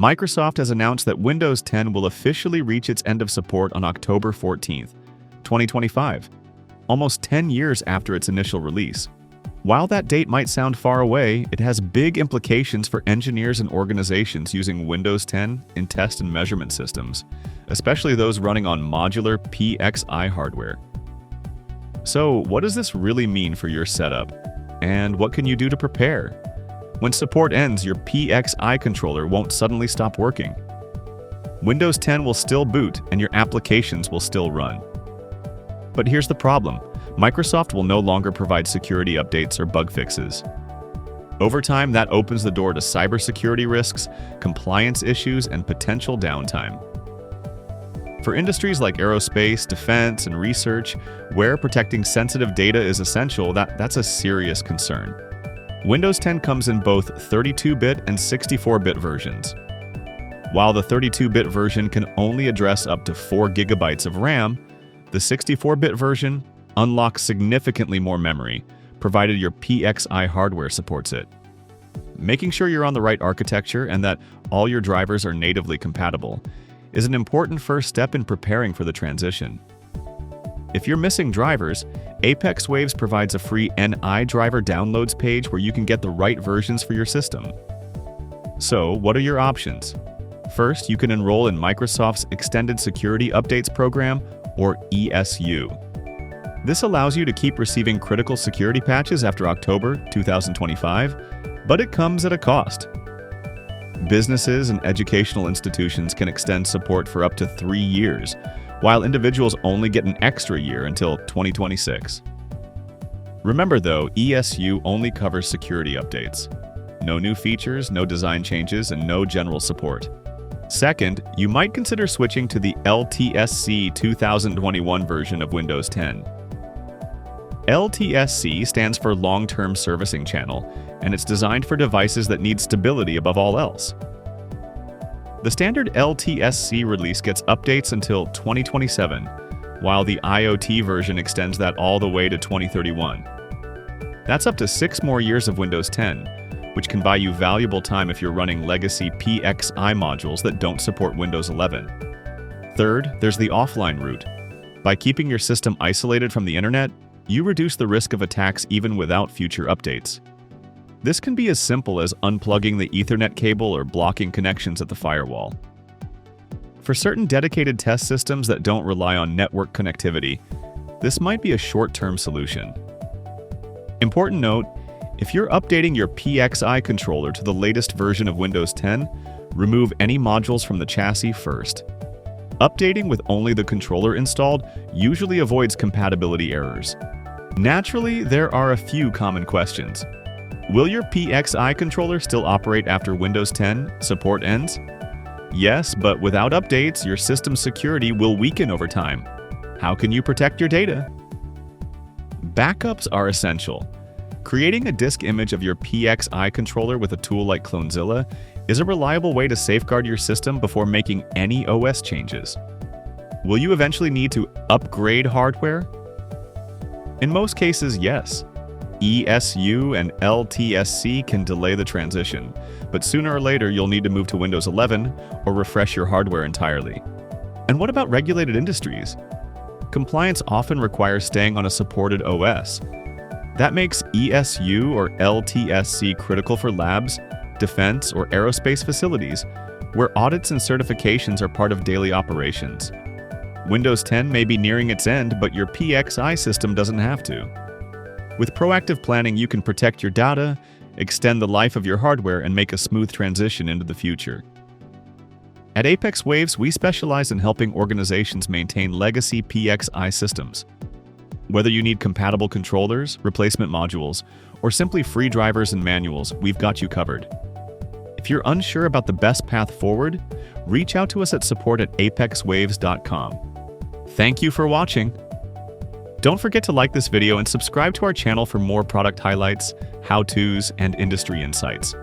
Microsoft has announced that Windows 10 will officially reach its end of support on October 14th, 2025, almost 10 years after its initial release. While that date might sound far away, it has big implications for engineers and organizations using Windows 10 in test and measurement systems, especially those running on modular PXI hardware. So, what does this really mean for your setup? And what can you do to prepare? When support ends, your PXI controller won't suddenly stop working. Windows 10 will still boot and your applications will still run. But here's the problem. Microsoft will no longer provide security updates or bug fixes. Over time, that opens the door to cybersecurity risks, compliance issues, and potential downtime. For industries like aerospace, defense, and research, where protecting sensitive data is essential, that's a serious concern. Windows 10 comes in both 32-bit and 64-bit versions. While the 32-bit version can only address up to 4 GB of RAM, the 64-bit version unlocks significantly more memory, provided your PXI hardware supports it. Making sure you're on the right architecture and that all your drivers are natively compatible is an important first step in preparing for the transition. If you're missing drivers, Apex Waves provides a free NI driver downloads page where you can get the right versions for your system. So, what are your options? First, you can enroll in Microsoft's Extended Security Updates program, or ESU. This allows you to keep receiving critical security patches after October 2025, but it comes at a cost. Businesses and educational institutions can extend support for up to 3 years, while individuals only get an extra year until 2026. Remember though, ESU only covers security updates. No new features, no design changes, and no general support. Second, you might consider switching to the LTSC 2021 version of Windows 10. LTSC stands for Long-Term Servicing Channel, and it's designed for devices that need stability above all else. The standard LTSC release gets updates until 2027, while the IoT version extends that all the way to 2031. That's up to 6 more years of Windows 10, which can buy you valuable time if you're running legacy PXI modules that don't support Windows 11. Third, there's the offline route. By keeping your system isolated from the internet, you reduce the risk of attacks even without future updates. This can be as simple as unplugging the Ethernet cable or blocking connections at the firewall. For certain dedicated test systems that don't rely on network connectivity, this might be a short-term solution. Important note, if you're updating your PXI controller to the latest version of Windows 10, remove any modules from the chassis first. Updating with only the controller installed usually avoids compatibility errors. Naturally, there are a few common questions. Will your PXI controller still operate after Windows 10 support ends? Yes, but without updates, your system's security will weaken over time. How can you protect your data? Backups are essential. Creating a disk image of your PXI controller with a tool like Clonezilla is a reliable way to safeguard your system before making any OS changes. Will you eventually need to upgrade hardware? In most cases, yes. ESU and LTSC can delay the transition, but sooner or later you'll need to move to Windows 11 or refresh your hardware entirely. And what about regulated industries? Compliance often requires staying on a supported OS. That makes ESU or LTSC critical for labs, defense, or aerospace facilities, where audits and certifications are part of daily operations. Windows 10 may be nearing its end, but your PXI system doesn't have to. With proactive planning, you can protect your data, extend the life of your hardware, and make a smooth transition into the future. At Apex Waves, we specialize in helping organizations maintain legacy PXI systems. Whether you need compatible controllers, replacement modules, or simply free drivers and manuals, we've got you covered. If you're unsure about the best path forward, reach out to us at support@apexwaves.com. Thank you for watching. Don't forget to like this video and subscribe to our channel for more product highlights, how-tos, and industry insights.